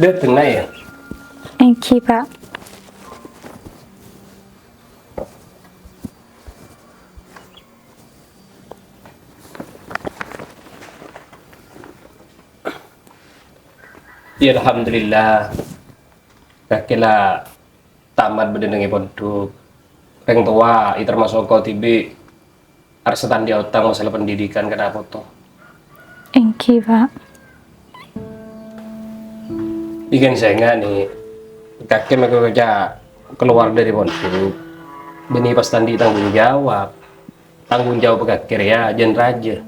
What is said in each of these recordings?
Dia kena ya. Engki Pak. Ya alhamdulillah. Kakela tamat berdengengi pondok. Reng tua, itu termasuk kau tibi. Arsetan dia utang masalah pendidikan kenapa tuh? Engki Pak. Ikan saya nggak nih. Kakek mereka kerja keluar dari pondok. Benih pas tandi tanggung jawab. Tanggung jawab kakek ya, jen raja.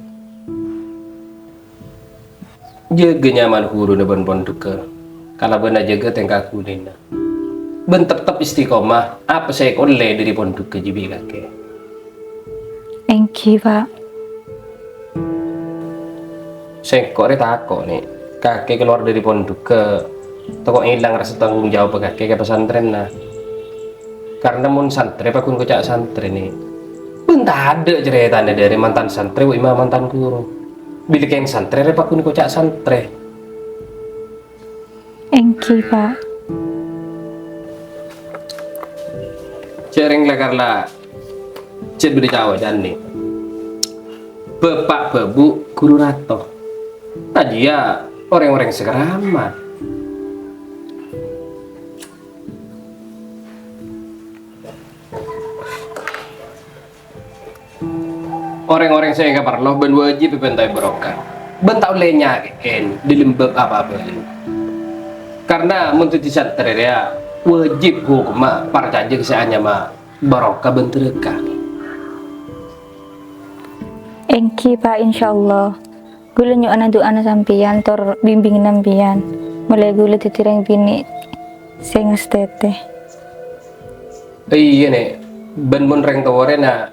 Jaga nyaman huru depan pondok ke. Kalau benar jaga tengkak kunina. Ben tetap istiqomah. Apa saya koleh dari pondok ke jibi kakek. Engki Pak. Saya kok takut nih. Kakek keluar dari pondok ke. Toko hilang rasa tanggung jawab kakek ke pesantren nah. Karena mun santri pak kun kocak santri nih. Ben tak ada ceritanya dari mantan santri wa mantan guru. Bila yang santri pak kun kocak santri. Engki Pak. Cering lah karena cek beri cawa dan nih. Bapak babu guru rato. Aja ya orang-orang segeramat. Orang-orang saya nggak perlu ben wajib bentai barokah. Ben tau lenya ken di lembab apa-apa. Karena untuk di santri ya wajib hukum para caji kesaannya mah barokah benterkah. Engki Pak insyaallah. Gula nyuk ana doa sampeyan tor bimbing nampian. Mulai gula titireng bini sing estete. Iya nih, ben mun reng tawore na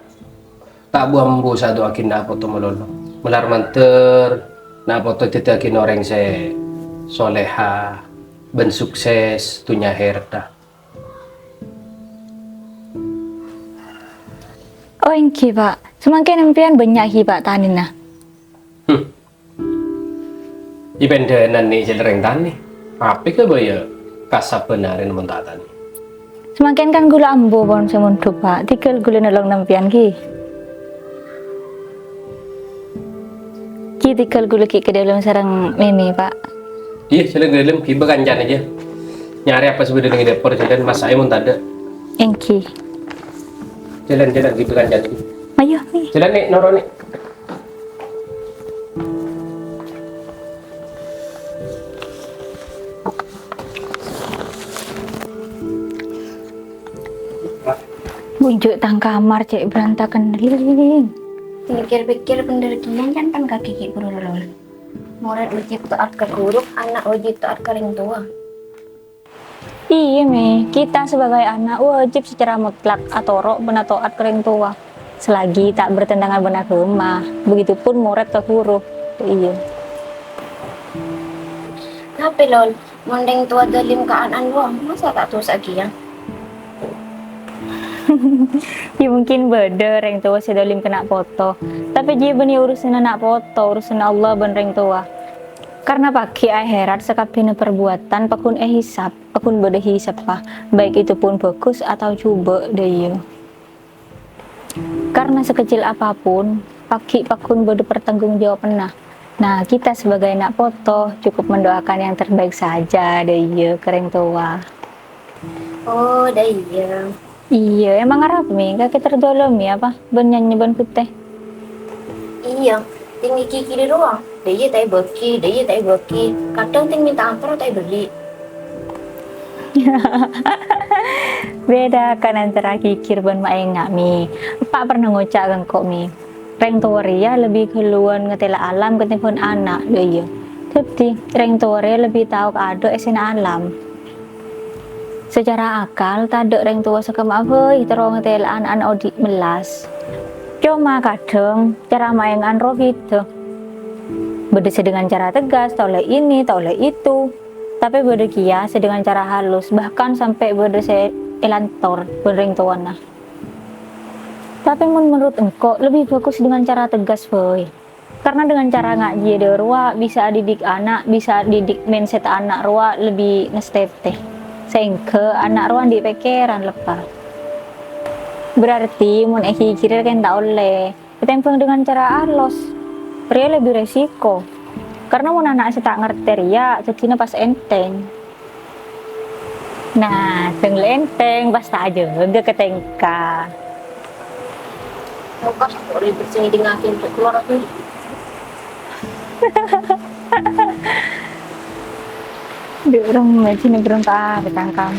tak buang bu satu akin na foto melolo. Melar manter na foto titakin orang se soleha ben sukses tunya herda. Oh engki Pak. Semakin nampian banyak hi Pak tanin nah. Ipendenan nih celereng tani. Apa ke baya kasap benarin mentatan. Semakin kan gula ambo pon semundu Pak. Tikel gula nolong nampian ki. Ki tikel gula ki ke dalam sarang mimi Pak. Iya, celeng dalam kiba kancan aja. Nyari apa sebenarnya di dapur jalan mas saya mun tada. Engki. Jalan-jalan kiba kancan. Ayo nih. Jalan nih noro nih. Bunjuk tang kamar cek berantakan liling. Pikir-pikir bener kian kan kaki kiki berulur. Murid wajib taat ke guru, anak wajib taat ke orang tua. Iya me, kita sebagai anak wajib secara mutlak atau rok benar taat ke orang tua. Selagi tak bertentangan benar agama, begitupun murid ke guru. Iya. Tapi lol, mending tua dalim ke anak doang, masa tak tuh lagi ya? Ya mungkin beda orang tua sedolim kena foto. Tapi dia benih urusan anak foto, urusan Allah ben orang tua. Karena pagi akhirat sekabehna perbuatan pakun hisab, pakun beda hisab pak. Baik itu pun bagus atau coba deh. Karena sekecil apapun, pagi pakun beda pertanggung jawab pernah. Nah kita sebagai anak foto cukup mendoakan yang terbaik saja deh kering tua. Oh, dah iya. Iya, emang Arab mi, kakek terdolimi apa? Ben nyanyi ben putih. Iya, tinggi kiki di ruang. Dia tak beki, dia tak beki. Kadang ting minta ampun tak beli. Beda kan antara kikir ben maenga mi. Pak pernah ngocak kan kok mi. Reng Toria lebih keluar ngetela alam ketimbang anak, iya. Tapi Reng Toria lebih tahu keadaan esen alam. Secara akal tak ada orang tua sekam apa terong telaan anak odik melas. Cuma kadang cara mainan roh gitu. Beda dengan cara tegas, tak oleh ini, tak oleh itu. Tapi beda kia dengan cara halus, bahkan sampai beda elantor bereng tua nah. Tapi menurut engkau lebih bagus dengan cara tegas boy. Karena dengan cara ngaji di ruang bisa didik anak, bisa didik mindset anak ruang lebih ngesteteh. Sehingga anak ruang di pikiran lepas. Berarti mun kira kan tak oleh. Ketempeng dengan cara alos. Pria lebih resiko. Karena mun anak tak ngerti ya, jadinya pas enteng. Nah, tengel enteng pas tak aja enggak ketengka. Kok kok ribet sing dingakin keluar aku. Di orang sini berontak di kamar.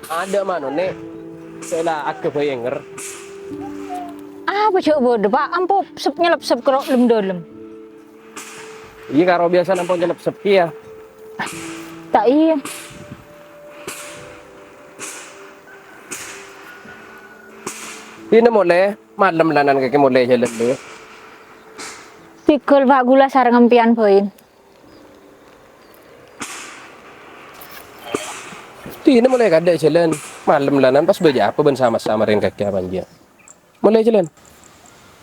Ada mana nih? Saya aku bayenger. Apa coba bodoh pak? Ampo nyelap sep kerok lem dolem. Iya karo biasa nampol jelek sepi ya. Tak iya. Ini mulai malam lanan kaki mulai jalan dulu. Pikul pak gula sarang empian poin. Ini mulai kada jalan malam lanan pas beja apa ben sama-sama ring kaki abang dia. Mulai jalan.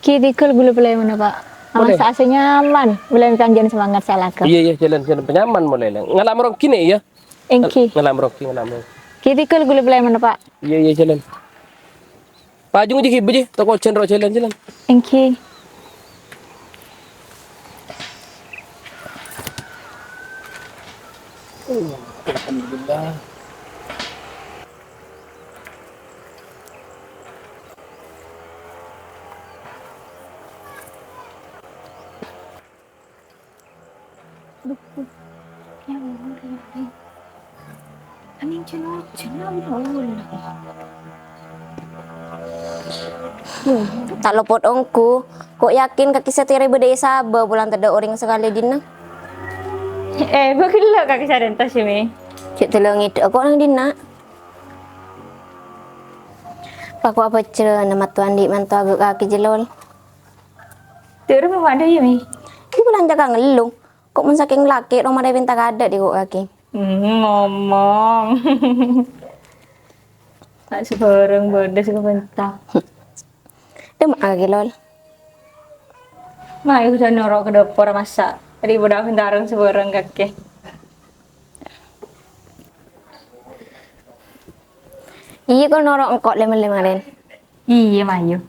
Pikul gula pelai mana pak? Boleh. Awas asa nyaman. Boleh kanjian semangat salah ke. Iya jalan penyaman mulai lah. Ngalam rong kini ya. Engki. Ngalam rong. Pikul gula pelai mana pak? Iya jalan. Pajung je kibe je toko cenro jalan. Engki. Alhamdulillah. Tak lopot ongku. Kok yakin kaki setiri bedai sabar bulan tada orang sekali dina. Bagila kaki sadan tas mi. Cik telungi aku orang dina. Paku apa cerah nama tuan di mantu agak kaki jelol. Turun apa ada ya mi? Ini bulan jaga ngelung. Kok mun saking laki rumah dia minta kada di kok kaki. Ngomong. Tak sebarang bodes ke bentar. Dia mak kaki lol. Mah udah norok ke dapur masak. Tadi udah bentarang sebarang kaki. Iya kau norok engkau lemah-lemah. Iya Mayu.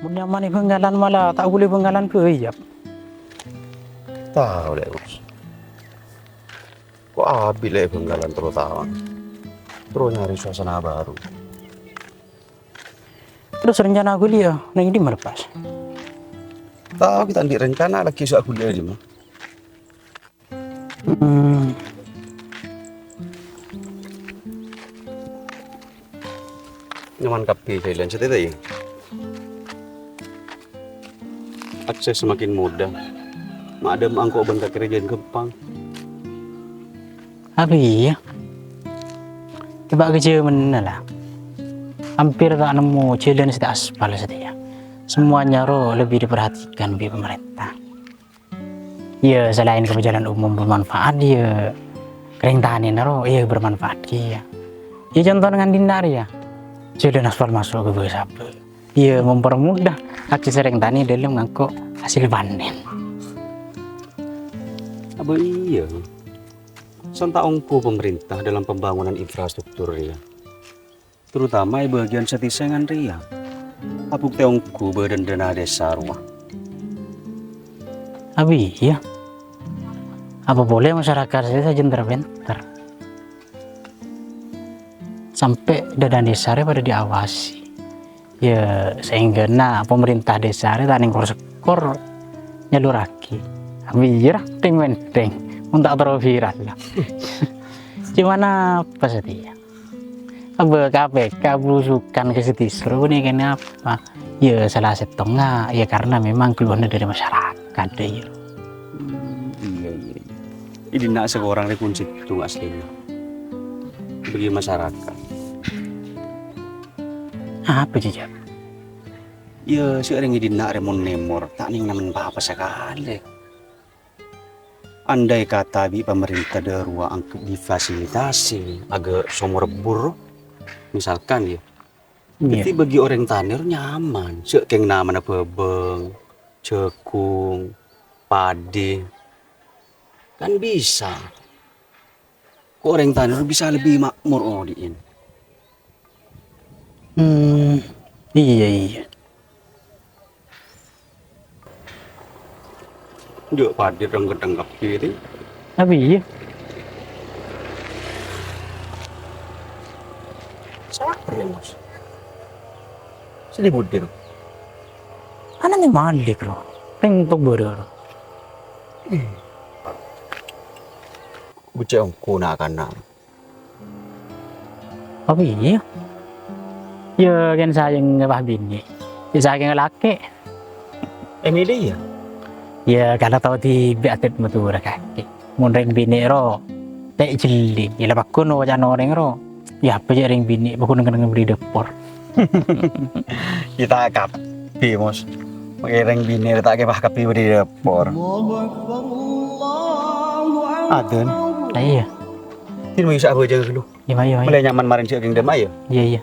Nyaman penggalan malah tak boleh penggalan ke iya. Tahu deh bos. Kok abi lah penggalan terutama. Terus nyari suasana baru. Terus rencana aku dia nang di melepas. Tahu kita di rencana lagi soal kuliah aja mah. Nyaman kapi kalian cerita ya. Akses semakin mudah. Madam angkau bentak kerjaan Kepang. Abi ya. Coba kerja mana lah. Hampir tak nemu jalan setiap aspal setia. Semuanya roh lebih diperhatikan oleh pemerintah. Ya selain kebijakan umum bermanfaat ya kering tahanin roh ya bermanfaat dia. Ya contoh dengan dinar ya. Jalan aspal masuk ke bawah sabar. Ya mempermudah akses kering tani dalam ngangkut hasil panen. Apa iya? Sontak ongko pemerintah dalam pembangunan infrastruktur ya. Terutama di bagian setisengan ria. Apuk teongku badan dana desa rumah. Abi ya. Apa boleh masyarakat saya jenter-benter sampai dana desa pada diawasi. Ya sehingga pemerintah desa itu taning skor nyaluraki. Abi ya ting menteng untuk terlalu viral lah. Gimana apa setia? Apa KPK belusukan ke Setisro ini kenapa? Ya salah setengah ya karena memang keluarnya dari masyarakat deh ya. Iya. Ini nak seorang rekunci itu aslinya. Bagi masyarakat. Apa jejak? Ya seorang ini nak remon nemor tak ning namen apa sekali. Andai kata bi pemerintah ada ruang difasilitasi agak somor bur, misalkan ya. Jadi bagi orang tanir nyaman, sekeng nama bebeng, cekung, padi, kan bisa. Kok orang tanir bisa lebih makmur odiin. Iya. Dia padi orang gedeng kiri. Tapi iya. Siapa Mas? Sedih budir. Anak ni malik bro. Pentok bro. Bucek aku nak kana. Apa iya? Ya kan sayang ngabah bini. Ya sayang laki. Emily ya? Ya kalau tahu di biatet matura kaki. Munreng bini ro. Tak jeli. Ya lepas kuno wajan orang ro. Ya apa je ring bini. Bakun dengan beri depor. Kita kapi Mas. Mengiring bini tak ke kapi beri depor. Aden. Iya. Ini mau isa apa aja dulu. Iya. Mulai nyaman marin sih dem ayo. Iya.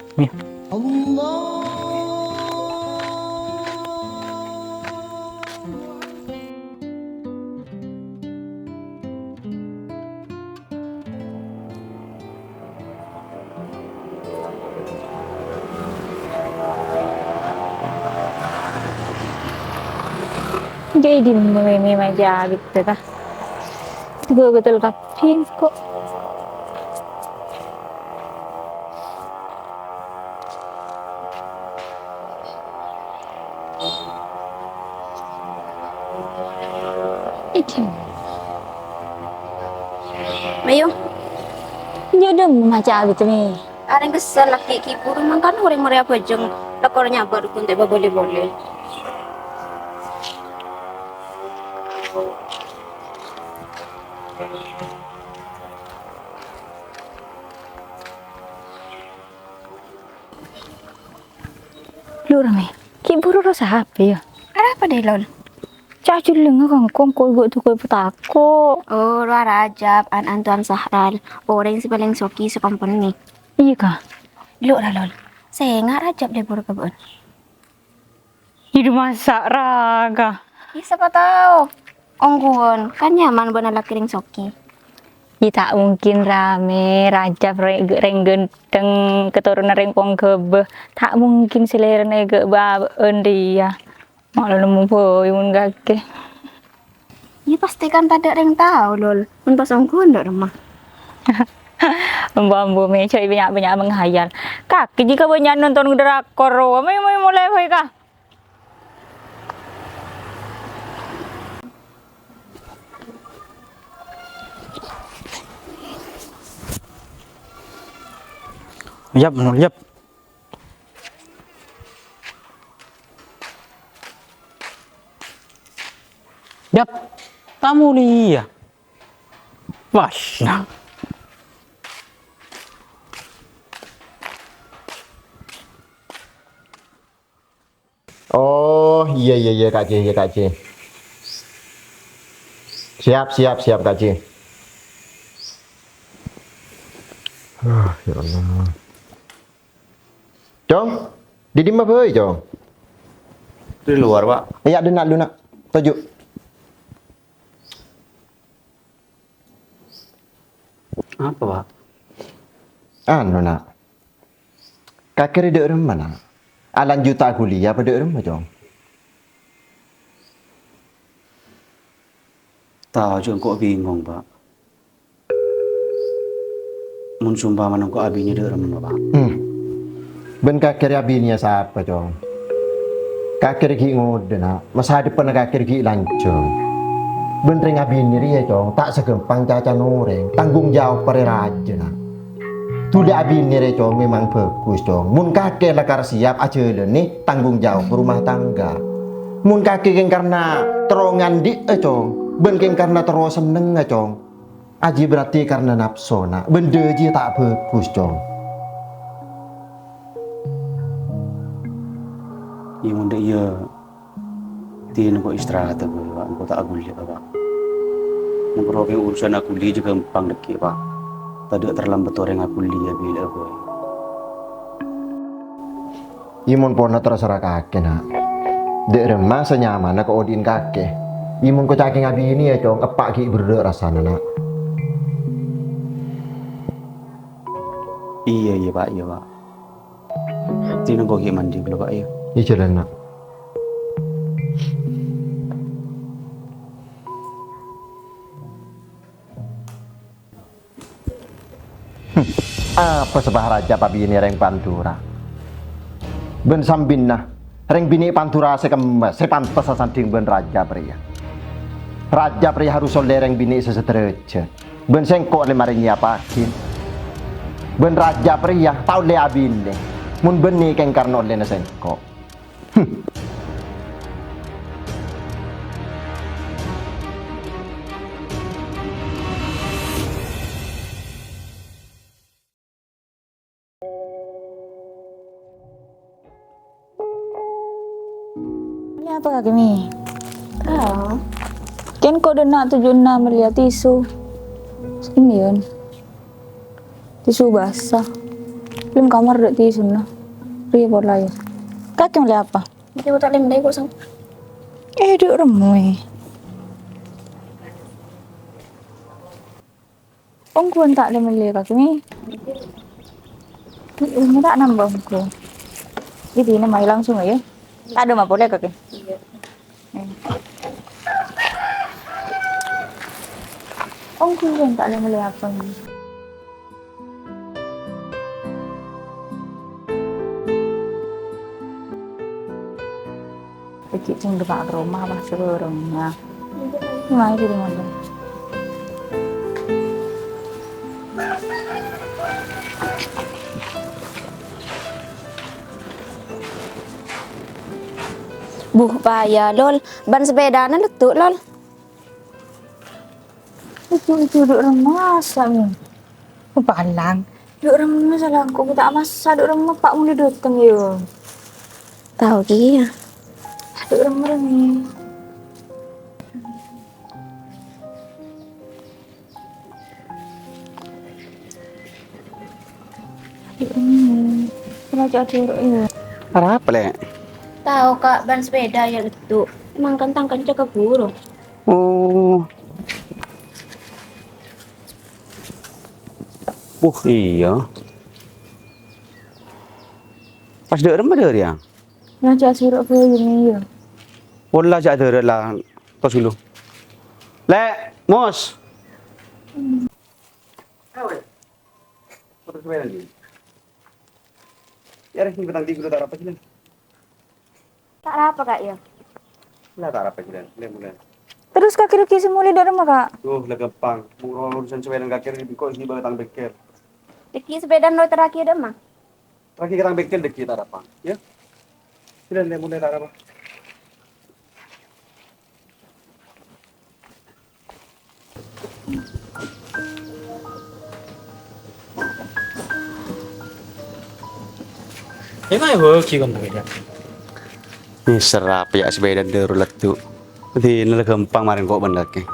Jadi mimi maja gitu ta. Gue betul kapin kok. Itu. Mayo, Jodoh maja gitu nih. ada yang kesel laki kibur kan orang mereka bajeng lakornya baru pun tak boleh. Lu rame. Kiburu rasa HP ya. Ada apa deh lol? Cacul lenga kangkong koi gue tuh koi petako. Oh, luar Rajab, Antuan Sahral, orang si paling soki sekompon nih. Iya kah? Lu lah lol. Saya nggak Rajab deh baru kebun. Hidup masak raga. Ya, siapa tahu. Ongguan, kan nyaman bener laki ring soki. Ya tak mungkin rame Rajab reng gendeng keturunan reng pong kebe. Tak mungkin selera nege baen dia. Malah nemu boyun gake. Ya pasti kan tak ada yang tahu lol. Pun pas ongguan ndak rumah. Bambu meja banyak menghayal. Kaki jika banyak nonton drakor, may mulai hoy ka. Yap. Yap. Tamu liya. Wah. Oh iya Kak C. Siap Kak C. Ya Allah. Jom, di mana boy Jom? Di luar, Pak. Iya, lunak. Tujuh. Apa Pak? Nak. Kakek dek rumah nak. Alan juta kuliah pada rumah Jom. Tahu juga kok bingung Pak. Mun sumpah mana kok abinya dek remen Pak. Ben kakek abinya siapa Jom? Kakek ki ngode nak. Masa depan kakek ki lancung. Ben ring abinya dia Jom. Tak segempang caca noreng. Tanggung jawab pada raja nak. Tuh abini re cong memang bagus cong. Mun kakek lakar siap aja nih tanggung jawab rumah tangga. Mun kakek yang karena terongan di cong, ben keng karena terus seneng cong. Aji berarti karena nafsu nak, benda ji tak bagus cong. Iya munda iya. Tin kok istirahat aku, Pak. Kok tak aku lihat, Pak. Yang perlu urusan aku lihat juga gampang deki, Pak. Tadi terlambat orang aku lihat bila aku. Imun pona terserah kakek nak. Dek remah senyaman nak odin kakek. Imun ko caking abi ini ya cong, epak ki berdek rasana nak. Iya iya Pak, iya Pak. Tin kok mandi dulu Pak ya. Iya jalan nak. Apa sebah raja pabi ini reng pantura? Ben sambinna, reng bini pantura sekemes, sepantas sanding ben raja pria. Raja pria harus oleh reng bini sesedereja. Ben sengkok le maring nyiapakin. Ben raja pria tau le abine. Mun beni keng karno le na sengkok. Ini apa kaki Mi? Tahu. Kan kok udah nak 76 melihat tisu. Ini yun. Tisu basah. Belum kamar dek tisu nah. Ria pola ya. Kaki melihat apa? Jadi aku tak lem deh kok sang. Duk remui. Ongkuan tak ada melihat kaki Mi. Ini tak nambah aku. Jadi ini mai langsung ya. Tak ada mah boleh kaki. Iya. Ongkuan tak ada melihat apa Mi. Kecik cing depan rumah apa seluruhnya. Mai di mana? Buh payah lol. Ban sepeda na letuk lol. Itu duk remah sami. Palang. Duk remah salah aku tak masa duk remah pak muli datang yo. Tahu ki ya. Duk remah ni. Duk remah. Kena jadi ya. Apa lek? Tahu kak ban sepeda ya letuk. Emang kentang kencang ke guru. Oh. Iya. Pas dek remah dek ya. Ngajak suruh ke ini ya. Wala jak dek lah. Tos dulu. Lek, Mos. Awe. Foto sebentar lagi. Ya, ini betang di guru tak apa sih? Tak apa kak ya. Lah tak apa sih? Mulai. Terus kaki Ruki semuli dari rumah kak. Tuh, lah gampang. Murah urusan sepeda kakek di kok di batang beker. Deki sepeda no terakhir dah mah. Lagi kita bekel dek kita apa? Ya. Sudah mulai tak apa. Emang ya kikom beda. Ini serap ya sepeda darurat tuh. Jadi ini gampang marin kok bandaknya.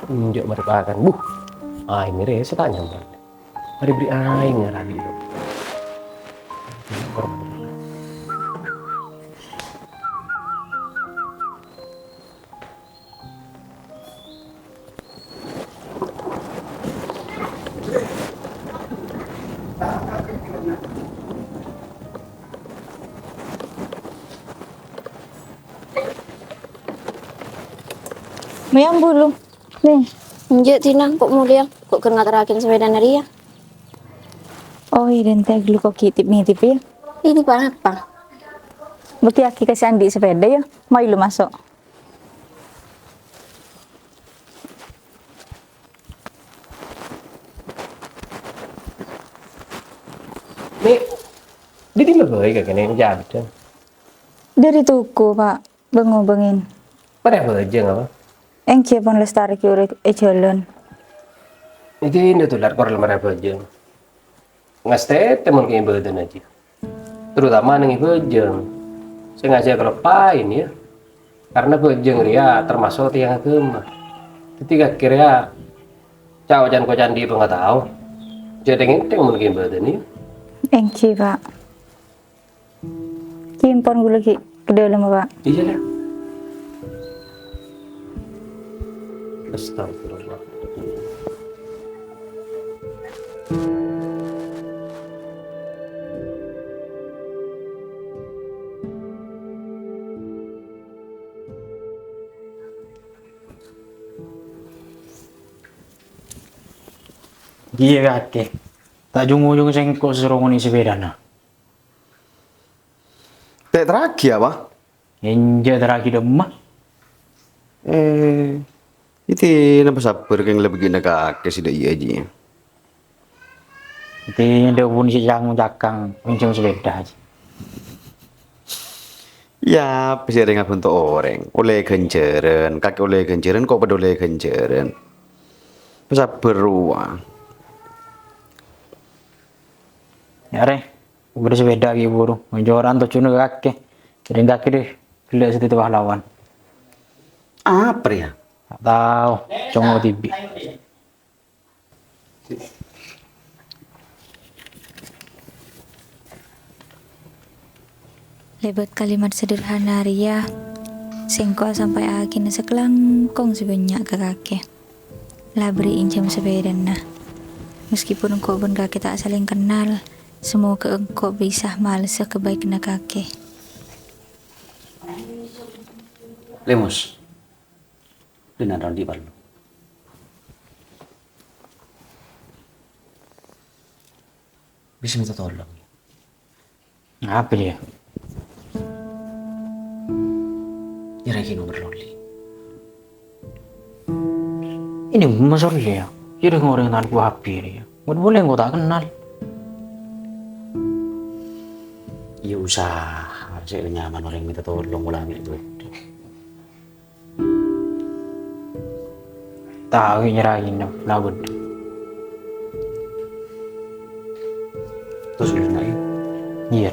Nunjuk merupakan ini rese tak nyaman. Mari beri aing ngarabi itu. Mayang bulu. Nih. Enggak Tina, kok mulia? Kok kena terakhir sepeda nari ya? Oh, identik dulu kok kitip nih ya. Ini apa? Bukti aki kasih Andi sepeda ya. Mau lu masuk. Nih, di mana baik kayak gini jadi. Dari tuku, Pak. Bengobengin. Pada baca apa? Engki pon lestari ki urip jalan. Iki ini tular koral marah baca. Ngaste temen kayak badan aja. Terutama neng bajeng. Saya ngajak kalau pain ya. Karena bajeng ria termasuk tiang agama. Ketika kira cawajan kocan di nggak tahu. Jadi ini temen kayak badan ya. Engki, Pak. Kimpon gue lagi ke dalam, Pak. Iya lah. Astagfirullah. Iya kakek. Tak ujung-ujung sengkok serungun isi sepeda nah. Tek terakhir apa? Enja terakhir demah. Itu napa sabar yang lebih gina kakek sih iya aja. Itu yang dia pun si cakang pinjam sepeda aja. Ya, pasti ada ngapa untuk orang. Oleh kenceran, kakek oleh kenceran, kok pada oleh kenceran. Sabar ruang. Ya re, bersepeda lagi buru. Menjoran tuh cuna kakek. Jadi kakek deh, lihat situ pahlawan. Apa ya? Tak tahu, cuma TV. Lebat kalimat sederhana Ria. Sengko sampai akhirnya sekelangkong sebanyak ke kakek. Labri injam sepeda nah. Meskipun engkau pun kakek tak saling kenal, semoga engkau bisa males kebaikan kakek. Lemus. Dengan di balu. Bisa minta tolong. Apa dia? Nyerahin nomor loli. Ini masalah dia. Dia udah ngoreng tangan gua HP dia. Gak boleh gua tak kenal. Ya usah. Saya nyaman orang minta tolong ulah ambil duit. Tahu nyerahin labud. Terus udah naik. Iya.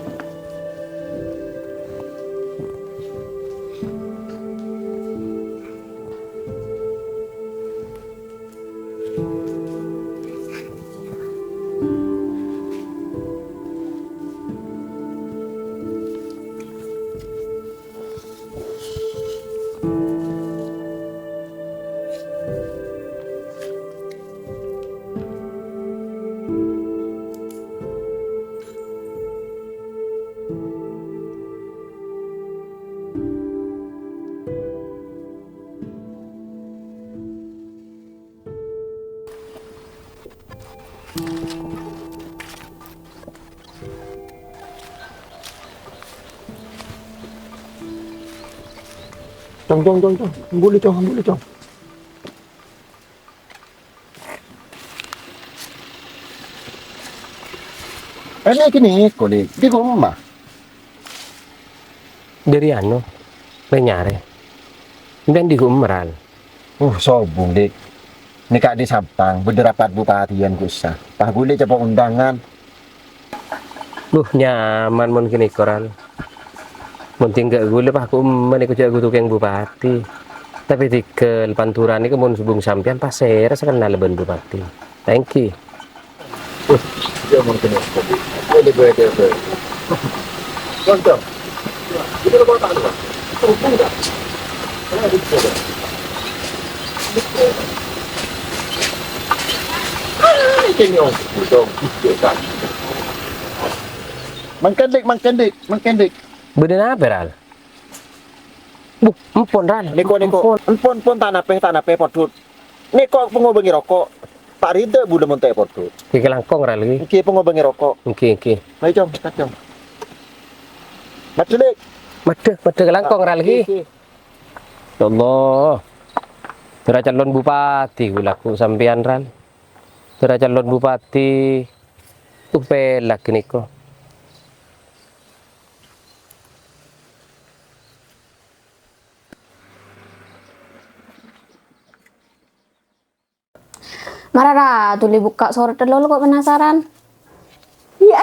Chong. Boleh chong. Ini kini koli di rumah. Dari anu, nyare. Dan di Gumral. Sobung dik. Ini kak di Sampang, berderapat bupatian kusah. Pak boleh coba undangan. Nyaman mungkin koral. Mungkin gak gue lepas aku menikah jago tukang bupati. Tapi di ke Pantura ini kemun subung sampian pasir sekenal leben bupati. Thank you. Dia mungkin boleh boleh. Contoh. Kita mau tak lupa. Tunggu dah. Ini orang dong. Mengkendik. Beden apa ral? Empon ral. Niko. Empon tanah pe potut. Niko pengobengi rokok. Pak Rida budak montek potut. Kiki langkong ral lagi. Iki pengobengi rokok. Oke. Mari jom, kita jom. Macam Made langkong ral lagi. Ya Allah. Tera calon bupati gulaku sampean ral. Tera calon bupati. Pelak niko. Marah tuh buka sore telur kok penasaran? Ya,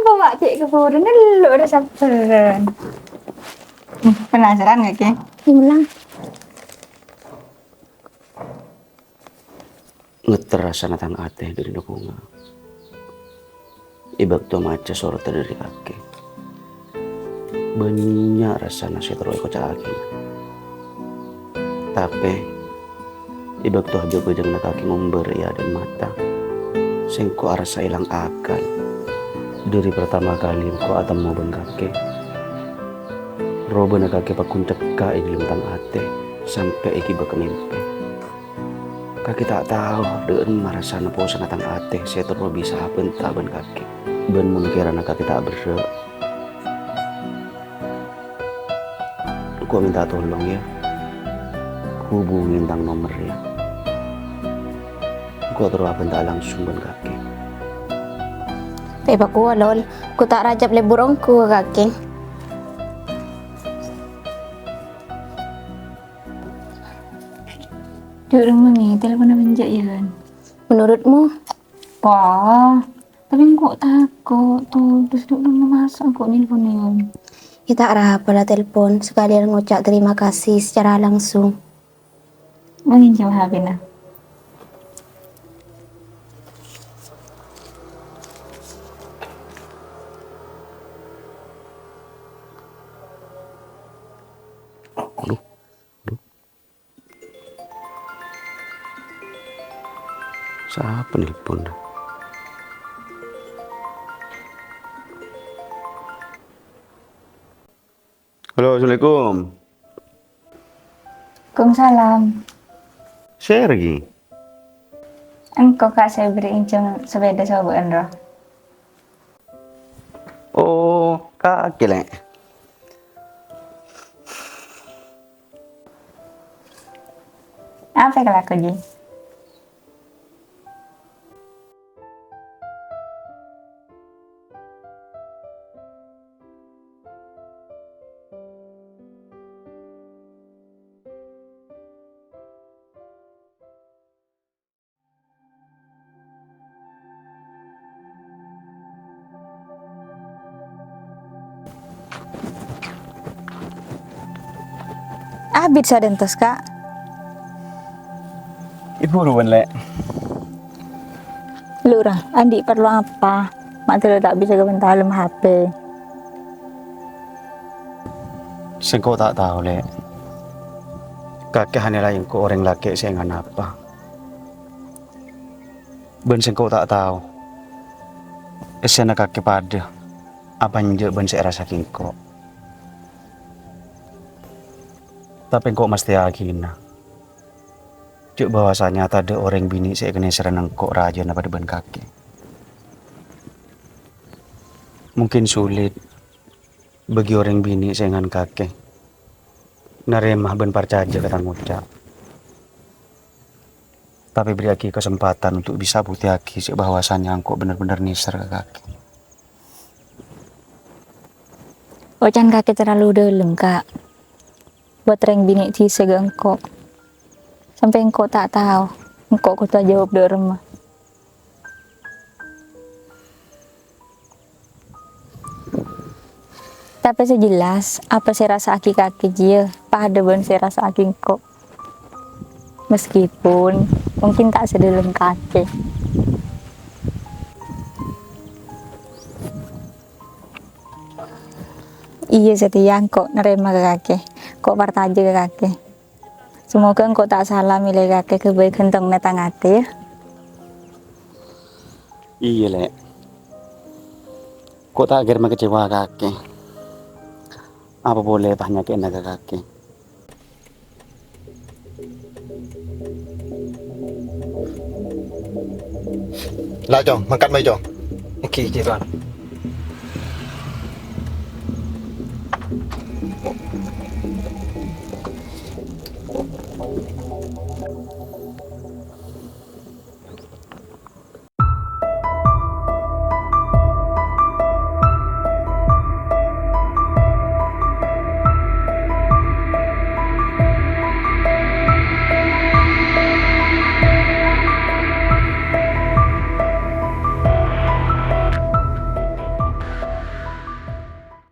bawa cek ke forum lu udah sampean. Penasaran gak, Ki? Hilang. Ngeterasa natang ate dari dukungan. Ibak tuh maca sorot dari kaki. Banyak rasa nasi terus kocaki. Tapi ibak tuh aja bejang na kaki ngumber ya dan mata. Sengko arasa ilang akal. Dari pertama kali ko atam mau ban kaki. Roba na kaki pakuncak ka ilim tang ate sampai iki mimpi. Kaki tak tahu dengan marasana po sa natang ate saya terus bisa benta ban kaki. Ben memikirkan na kaki tak berre. Ku minta tolong ya. Hubungin tang nomor ya. Ku terus benta langsung ban kaki. Tapi aku lol, ku tak rajab le burungku kaki. Duduk rumah nih, telepon menjak ya kan? Menurutmu? Wah, tapi kok takut tuh, terus duduk rumah masak kok nelponin. Ya tak apa telepon, sekalian ngucap terima kasih secara langsung. Mungkin jawab HP nah. Siapa nelpon? Halo, Assalamualaikum. Waalaikumsalam. Saya lagi. Engkau kak saya beri incang sepeda sama Andro. Oh, kaki lek. Apa yang aku ji? Abid sa dentos kak. Ibu ruwen lek. Lurah, Andi perlu apa? Mak tidak tak bisa kebentar dalam HP. Sengko tak tahu lek. Kakek hanya lain ko orang laki saya ngan apa. Ben sengko tak tahu. Esena kakek pada. Apa nje ben saya rasa kingko. Tapi kok mesti agina. Cuk bahwasanya ada orang bini saya kena serenang kok raja na pada ban kaki. Mungkin sulit bagi orang bini saya ngan kakek. Naremah ben parcaja kata ngucap. Tapi beri aki kesempatan untuk bisa bukti aki cuk bahwasanya kok benar-benar niser ke kaki. Ocan kaki terlalu dalam kak. Buat reng bini di segengkok. Sampai engkau tak tahu. Engkau ku tak jawab di rumah. Tapi sejelas apa saya rasa aki kaki dia. Pada ben saya rasa aki engkau. Meskipun mungkin tak sedalam kaki. Iya setia kok nerima ke kaki. Kok partaja ke kaki. Semoga engkau tak salah milih kaki kebaikan tentang netang hati ya. Iya lek. Kok tak akhir mengecewa kaki. Apa boleh tanya ke naga kaki. Lah Jong, makan mai Jong. Oke, Tuan.